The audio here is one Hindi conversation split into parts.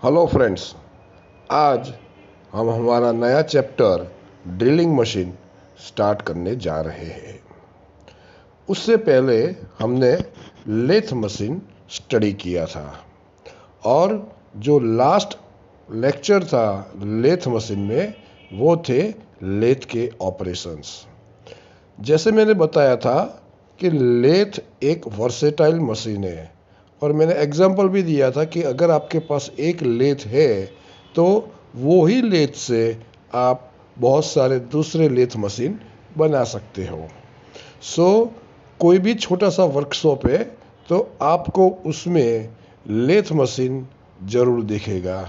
हेलो फ्रेंड्स, आज हम हमारा नया चैप्टर ड्रिलिंग मशीन स्टार्ट करने जा रहे हैं। उससे पहले हमने लेथ मशीन स्टडी किया था और जो लास्ट लेक्चर था लेथ मशीन में वो थे लेथ के ऑपरेशंस। जैसे मैंने बताया था कि लेथ एक वर्सेटाइल मशीन है और मैंने एग्जांपल भी दिया था कि अगर आपके पास एक लेथ है तो वो ही लेथ से आप बहुत सारे दूसरे लेथ मशीन बना सकते हो। कोई भी छोटा सा वर्कशॉप है तो आपको उसमें लेथ मशीन जरूर दिखेगा।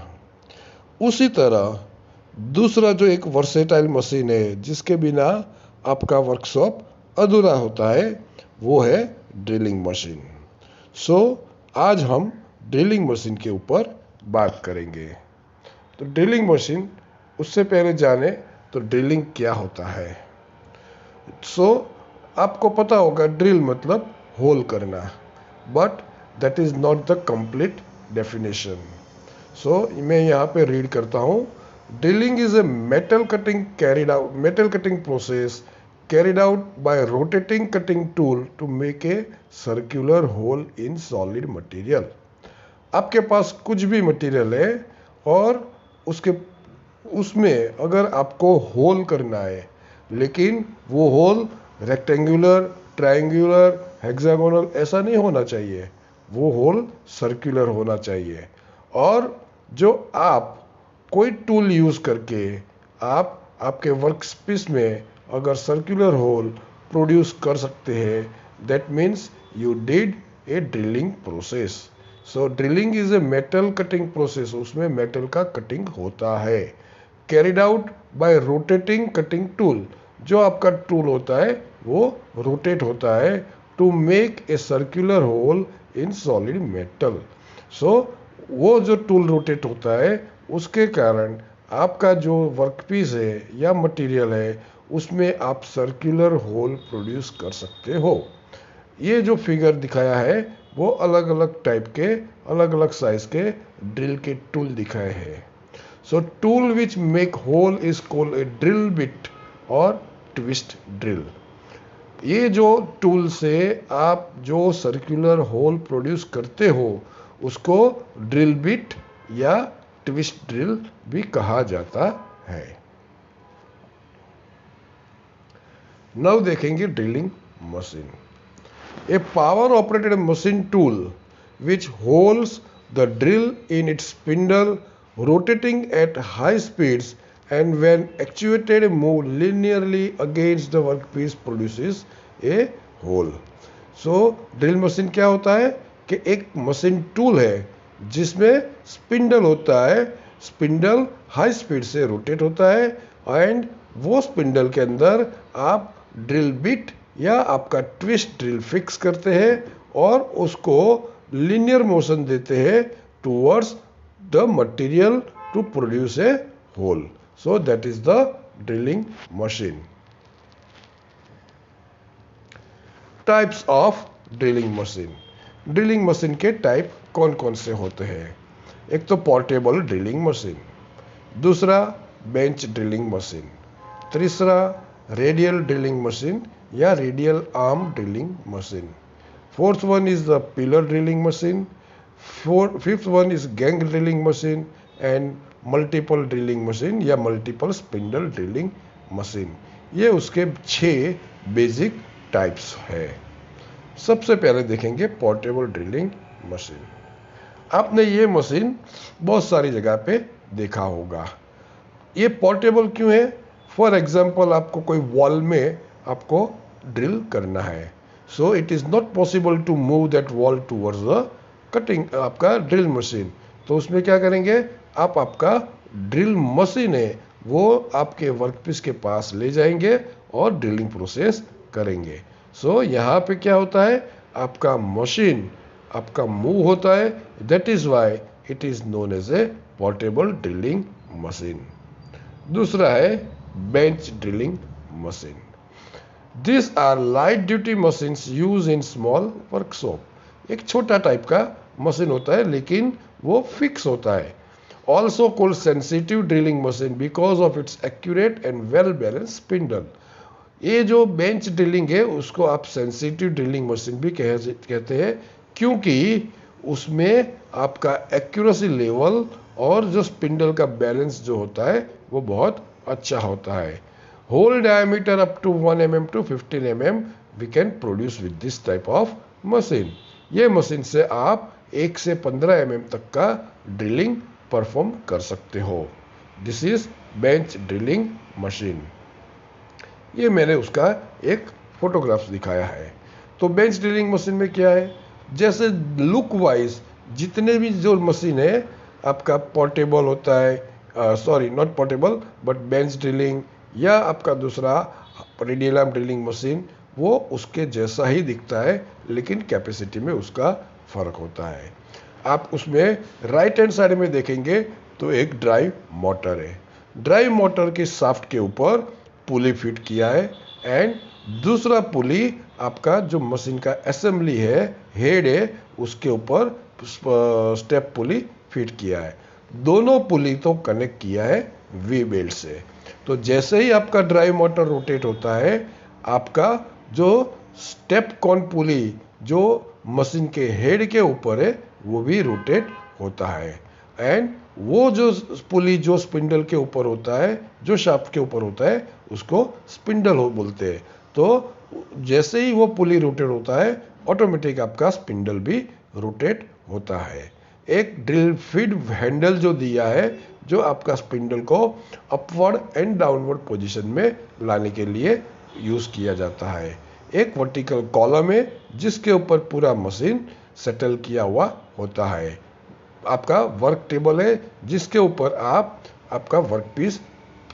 उसी तरह दूसरा जो एक वर्सेटाइल मशीन है जिसके बिना आपका वर्कशॉप अधूरा होता है वो है ड्रिलिंग मशीन। आज हम ड्रिलिंग मशीन के ऊपर बात करेंगे। तो ड्रिलिंग मशीन, उससे पहले जाने तो ड्रिलिंग क्या होता है। आपको पता होगा ड्रिल मतलब होल करना, but that is not the complete definition. मैं यहाँ पे रीड करता हूँ। Drilling is a metal cutting process carried out by rotating cutting tool to make a circular hole in solid material। आपके पास कुछ भी मटेरियल है और उसमें अगर आपको होल करना है, लेकिन वो होल रेक्टेंगुलर, ट्रायंगुलर, हेक्सागोनल ऐसा नहीं होना चाहिए, वो होल सर्कुलर होना चाहिए। और जो आप कोई टूल यूज करके आप आपके वर्कपीस में अगर सर्कुलर होल प्रोड्यूस कर सकते हैं, that means you did a drilling process. Drilling is a metal cutting process, उसमें मेटल का कटिंग होता है। Carried out by rotating cutting tool, जो आपका टूल होता है वो रोटेट होता है to make a circular hole in solid metal. वो जो टूल रोटेट होता है उसके कारण आपका जो वर्कपीस है या मटेरियल है उसमें आप सर्कुलर होल प्रोड्यूस कर सकते हो। ये जो फिगर दिखाया है वो अलग अलग टाइप के, अलग अलग साइज के ड्रिल के टूल दिखाए हैं। Tool which make hole is called a drill bit और ट्विस्ट ड्रिल। ये जो टूल से आप जो सर्कुलर होल प्रोड्यूस करते हो उसको ड्रिल बिट या ट्विस्ट ड्रिल भी कहा जाता है। नाउ देखेंगे drilling machine. A power operated machine tool which holds the drill in its spindle rotating at high speeds and when actuated move linearly against the workpiece produces a hole। Drill machine क्या होता है कि एक मशीन टूल है जिसमें स्पिंडल होता है, स्पिंडल हाई स्पीड से रोटेट होता है एंड वो स्पिंडल के अंदर आप ड्रिल बिट या आपका ट्विस्ट ड्रिल फिक्स करते हैं और उसको लीनियर मोशन देते हैं towards the material to produce a hole। That is the drilling machine। Types of drilling machine। Drilling machine के टाइप कौन कौन से होते हैं? एक तो पोर्टेबल ड्रिलिंग मशीन, दूसरा बेंच ड्रिलिंग मशीन, तीसरा रेडियल ड्रिलिंग मशीन या radial arm drilling machine, fourth one is the pillar drilling machine, fifth one is gang drilling machine and multiple drilling machine या multiple spindle drilling machine। ये उसके 6 बेसिक टाइप्स है। सबसे पहले देखेंगे पोर्टेबल ड्रिलिंग मशीन। आपने ये मशीन बहुत सारी जगह पे देखा होगा। ये पोर्टेबल क्यों है? फॉर एग्जाम्पल आपको कोई वॉल में आपको ड्रिल करना है, so it is not possible to move that wall towards the cutting आपका ड्रिल मशीन। तो उसमें क्या करेंगे, आप आपका ड्रिल मशीन है वो आपके वर्कपीस के पास ले जाएंगे और ड्रिलिंग प्रोसेस करेंगे। यहाँ पे क्या होता है, आपका मशीन आपका मूव होता है, that is why it is known as a portable drilling machine. दूसरा है bench drilling machine. This are light duty machines use in small workshop. एक छोटा टाइप का मशीन होता है लेकिन वो फिक्स होता है। Also called sensitive drilling machine because of its accurate and well balance spindle. ये जो बेंच ड्रिलिंग है उसको आप सेंसिटिव ड्रिलिंग मशीन भी कहते हैं, क्योंकि उसमें आपका एक्यूरेसी लेवल और जो स्पिंडल का बैलेंस जो होता है वो बहुत अच्छा होता है। Hole diameter up to 1 mm to 15 mm we can produce with this type of machine. ये मशीन से आप 1 से 15 mm तक का ड्रिलिंग परफॉर्म कर सकते हो। This is bench drilling machine. ये मैंने उसका एक फोटोग्राफ दिखाया है। तो बेंच ड्रिलिंग मशीन में क्या है, जैसे लुक वाइज जितने भी जो मशीन है आपका पोर्टेबल होता है, sorry not portable but bench drilling या आपका दूसरा रेडियल आर्म ड्रिलिंग मशीन, वो उसके जैसा ही दिखता है लेकिन कैपेसिटी में उसका फर्क होता है। आप उसमें राइट हैंड साइड में देखेंगे तो एक ड्राइव मोटर है। ड्राइव मोटर के शाफ्ट के ऊपर पुली फिट किया है एंड दूसरा पुली आपका जो मशीन का असेंबली है, हेड है, उसके ऊपर स्टेप पुली फिट किया है। दोनों पुली तो कनेक्ट किया है वी बेल्ट से। तो जैसे ही आपका ड्राइव मोटर रोटेट होता है, आपका जो स्टेप कॉन पुली जो मशीन के हेड के ऊपर है वो भी रोटेट होता है एंड वो जो पुली जो स्पिंडल के ऊपर होता है, जो शाफ्ट के ऊपर होता है, उसको स्पिंडल बोलते हैं। तो जैसे ही वो पुली रोटेट होता है ऑटोमेटिक आपका स्पिंडल भी रोटेट होता है। एक ड्रिल फीड हैंडल जो दिया है जो आपका स्पिंडल को अपवर्ड एंड डाउनवर्ड पोजीशन में लाने के लिए यूज किया जाता है। एक वर्टिकल कॉलम है जिसके ऊपर पूरा मशीन सेटल किया हुआ होता है। आपका वर्क टेबल है जिसके ऊपर आप आपका वर्क पीस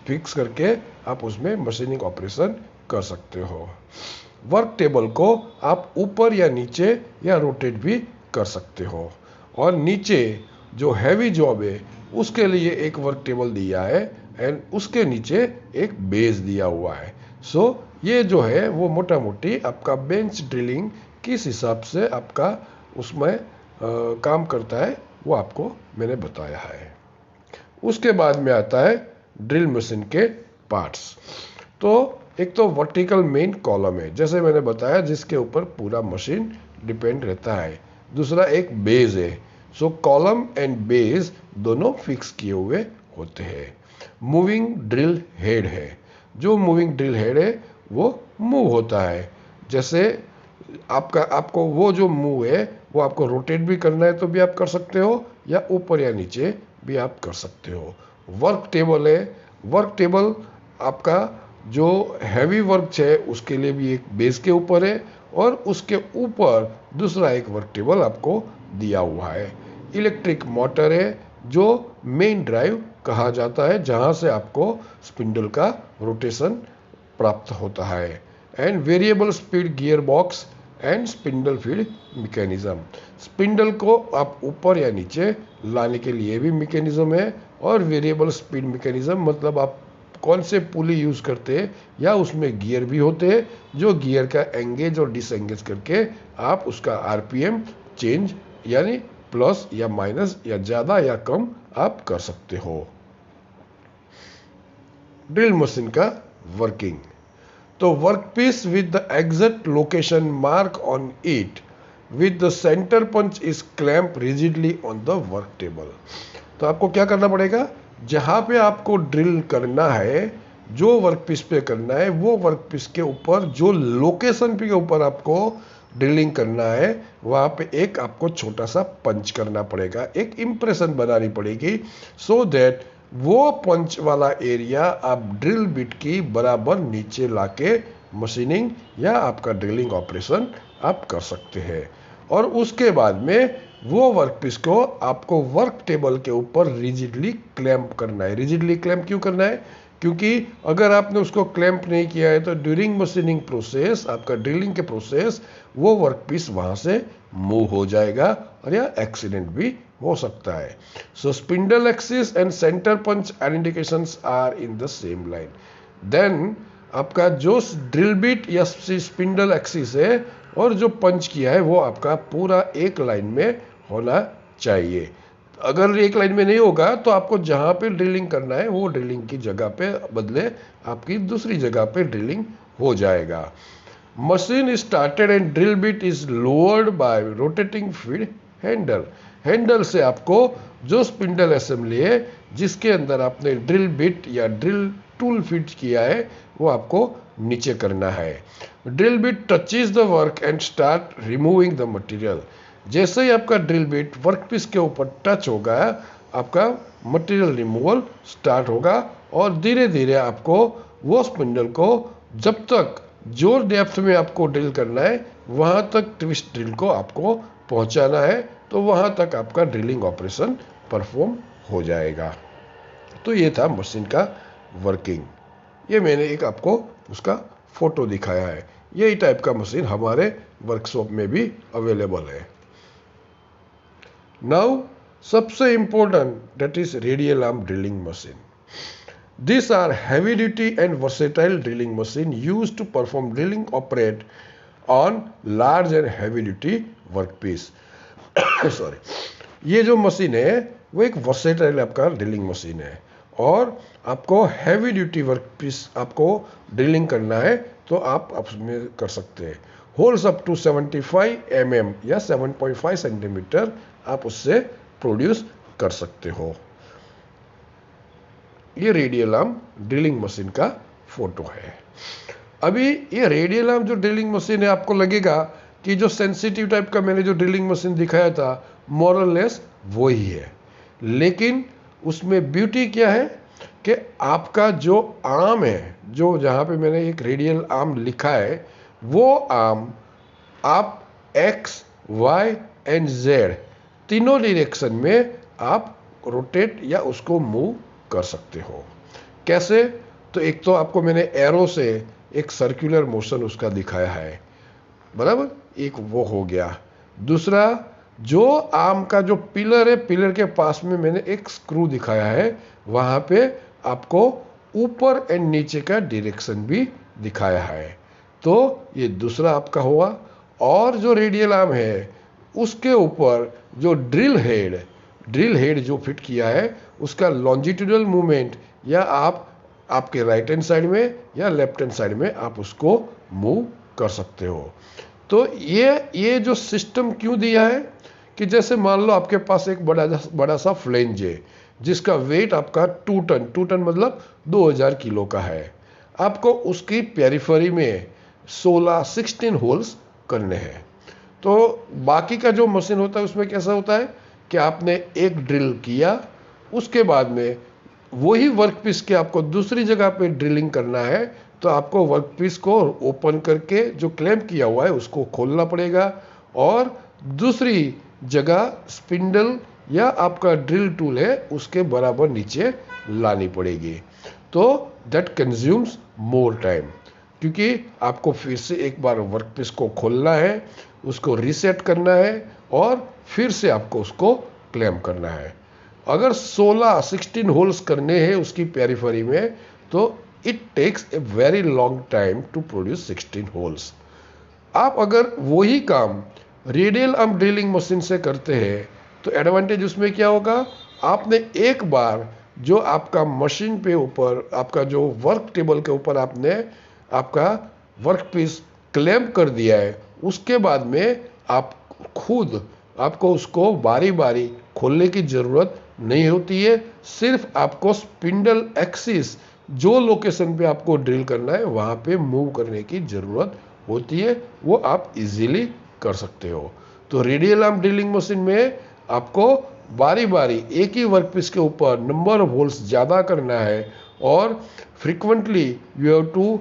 फिक्स करके आप उसमें मशीनिंग ऑपरेशन कर सकते हो। वर्क टेबल को आप ऊपर या नीचे या रोटेट भी कर सकते हो। और नीचे जो हैवी जॉब है उसके लिए एक वर्क टेबल दिया है एंड उसके नीचे एक बेस दिया हुआ है। सो ये जो है वो मोटा मोटी आपका बेंच ड्रिलिंग किस हिसाब से आपका उसमें काम करता है वो आपको मैंने बताया है। उसके बाद में आता है ड्रिल मशीन के पार्ट्स। तो एक तो वर्टिकल मेन कॉलम है जैसे मैंने बताया जिसके ऊपर पूरा मशीन डिपेंड रहता है। दूसरा एक बेस है। सो कॉलम एंड बेस दोनों फिक्स किए हुए होते हैं। मूविंग ड्रिल हेड है। जो मूविंग ड्रिल हेड है वो मूव होता है। जैसे आपको वो जो मूव है वो आपको रोटेट भी करना है तो भी आप कर सकते हो या ऊपर या नीचे भी आप कर सकते हो। वर्क टेबल है। वर्क टेबल आपका जो हैवी वर्क है उसके लिए भी एक बेस के ऊपर है और उसके ऊपर दूसरा एक वर्क टेबल आपको दिया हुआ है। इलेक्ट्रिक मोटर है जो मेन ड्राइव कहा जाता है जहां से आपको स्पिंडल का रोटेशन प्राप्त होता है। And variable speed gear box and spindle feed mechanism. Spindle को आप ऊपर या नीचे लाने के लिए भी मैकेनिज्म है। और वेरिएबल स्पीड मैकेनिज्म मतलब आप कौन से पुली यूज करते हैं या उसमें गियर भी होते हैं जो गियर का एंगेज और डिसएंगेज करके आप उसका आरपीएम चेंज यानी प्लस या माइनस या ज्यादा या कम आप कर सकते हो। ड्रिल मशीन का वर्किंग। तो workpiece with the exact location mark on it with the centre punch is clamp rigidly on the work table. तो आपको क्या करना पड़ेगा, जहां पे आपको ड्रिल करना है, जो वर्कपीस पे करना है, वो वर्कपीस के ऊपर जो लोकेशन के ऊपर आपको ड्रिलिंग करना है वहां पे एक आपको छोटा सा पंच करना पड़ेगा, एक इंप्रेशन बनानी पड़ेगी सो दैट वो पंच वाला एरिया आप ड्रिल बिट की बराबर नीचे लाके मशीनिंग या आपका ड्रिलिंग ऑपरेशन आप कर सकते हैं। और उसके बाद में वो वर्कपीस को आपको वर्क टेबल के ऊपर रिजिडली क्लैंप करना है। रिजिडली क्लैंप क्यों करना है, क्योंकि अगर आपने उसको क्लैंप नहीं किया है तो ड्यूरिंग मशीनिंग प्रोसेस आपका ड्रिलिंग के प्रोसेस वो वर्कपीस वहां से मूव हो जाएगा और या एक्सीडेंट भी हो सकता है। So spindle axis and center punch indications are in the same line. Then आपका जो ड्रिल बिट या स्पिंडल एक्सिस है और जो पंच किया है वो आपका पूरा एक लाइन में होना चाहिए। अगर एक लाइन में नहीं होगा तो आपको जहाँ पे ड्रिलिंग करना है वो ड्रिलिंग की जगह पे बदले आपकी दूसरी जगह पे ड्रिलिंग हो जाएगा। Machine started and drill bit is lowered bye rotating feed handle. Handle से आपको जो स्पिंडल असेंबली है जिसके अंदर आपने ड्रिल बिट या ड्रिल टूल फिट किया है वो आपको नीचे करना है। Drill bit touches the work and start removing the material. जैसे ही आपका ड्रिल बिट वर्कपीस के ऊपर टच होगा आपका मटेरियल रिमूवल स्टार्ट होगा और धीरे धीरे आपको वो स्पिंडल को जब तक जो डेप्थ में आपको ड्रिल करना है वहाँ तक ट्विस्ट ड्रिल को आपको पहुँचाना है, तो वहाँ तक आपका ड्रिलिंग ऑपरेशन परफॉर्म हो जाएगा। तो ये था मशीन का वर्किंग। ये मैंने एक आपको उसका फोटो दिखाया है। यही टाइप का मशीन हमारे वर्कशॉप में भी अवेलेबल है। नाउ सबसे important that is radial arm drilling machine. These are heavy duty and versatile drilling machine used to perform drilling operate on large and heavy duty workpiece। Sorry, ये जो मशीन है वो एक वर्सेटाइल आपका ड्रिलिंग मशीन है और आपको हैवी ड्यूटी वर्कपीस आपको ड्रिलिंग करना है तो आप उसमें कर सकते हैं। होल्स अप टू 75 mm या 7.5 सेंटीमीटर आप उससे प्रोड्यूस कर सकते हो। ये रेडियल आर्म ड्रिलिंग मशीन का फोटो है। अभी ये रेडियल आर्म जो ड्रिलिंग मशीन है आपको लगेगा कि जो सेंसिटिव टाइप का मैंने जो ड्रिलिंग मशीन दिखाया था मोरलेस वो ही है, लेकिन उसमें ब्यूटी क्या है कि आपका जो आर्म है, जो जहाँ पे मैंने एक रेडियल आर्म लिखा है, वो आर्म आप एक्स वाई एंड जेड तीनों डायरेक्शन में आप रोटेट या उसको मूव कर सकते हो। कैसे? तो एक तो आपको मैंने एरो से एक सर्कुलर मोशन उसका दिखाया है, बराबर, एक वो हो गया। दूसरा जो आर्म का जो पिलर है, पिलर के पास में मैंने एक स्क्रू दिखाया है, वहां पे आपको ऊपर एंड नीचे का डायरेक्शन भी दिखाया है। तो ये दूसरा आपका हुआ। और जो रेडियल आर्म है उसके ऊपर जो ड्रिल हेड जो फिट किया है उसका लॉन्जिट्यूडल मूवमेंट या आप आपके राइट हैंड साइड में या लेफ्ट हैंड साइड में आप उसको मूव कर सकते हो। तो ये जो सिस्टम क्यों दिया है कि जैसे मान लो आपके पास एक बड़ा सा फ्लेंज है जिसका वेट आपका 2 टन मतलब 2000 किलो का है। आपको उसकी पेरिफेरी में 16 होल्स करने हैं। तो बाकी का जो मशीन होता है उसमें कैसा होता है कि आपने एक ड्रिल किया, उसके बाद में वही वर्कपीस के आपको दूसरी जगह पे ड्रिलिंग करना है, तो आपको वर्कपीस को ओपन करके जो क्लैंप किया हुआ है उसको खोलना पड़ेगा और दूसरी जगह स्पिंडल या आपका ड्रिल टूल है उसके बराबर नीचे लानी पड़ेगी। तो दैट कंज्यूम्स मोर टाइम, क्योंकि आपको फिर से एक बार वर्कपीस को खोलना है, उसको रीसेट करना है और फिर से आपको उसको क्लैंप करना है। अगर 16 होल्स करने हैं उसकी पेरिफेरी में तो it takes a very long time to produce 16 holes. आप अगर वही काम रेडियल आर्म ड्रिलिंग मशीन से करते हैं तो एडवांटेज उसमें क्या होगा, आपने एक बार जो आपका मशीन पे ऊपर आपका जो वर्क टेबल के ऊपर आपने आपका वर्कपीस क्लैंप कर दिया है, उसके बाद में आप खुद आपको उसको बारी बारी खोलने की ज़रूरत नहीं होती है। सिर्फ आपको स्पिंडल एक्सिस जो लोकेशन पे आपको ड्रिल करना है वहाँ पे मूव करने की ज़रूरत होती है, वो आप इजीली कर सकते हो। तो रेडियल आर्म ड्रिलिंग मशीन में आपको बारी बारी एक ही वर्कपीस के ऊपर नंबर ऑफ होल्स ज़्यादा करना है और frequently you have to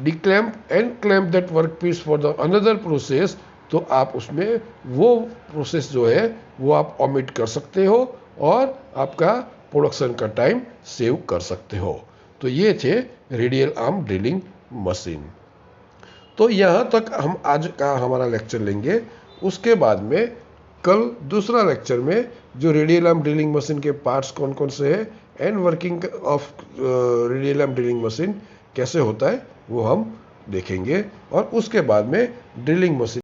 declamp and clamp that workpiece for the another process। तो आप उसमें वो प्रोसेस जो है वो आप ओमिट कर सकते हो और आपका प्रोडक्शन का टाइम सेव कर सकते हो। तो ये थे रेडियल आर्म ड्रिलिंग मशीन। तो यहाँ तक हम आज का हमारा लेक्चर लेंगे। उसके बाद में कल दूसरा लेक्चर में जो रेडियल आर्म ड्रिलिंग मशीन के पार्ट्स कौन कौन से हैं and working of radial arm drilling machine कैसे होता है वो हम देखेंगे और उसके बाद में ड्रिलिंग मशीन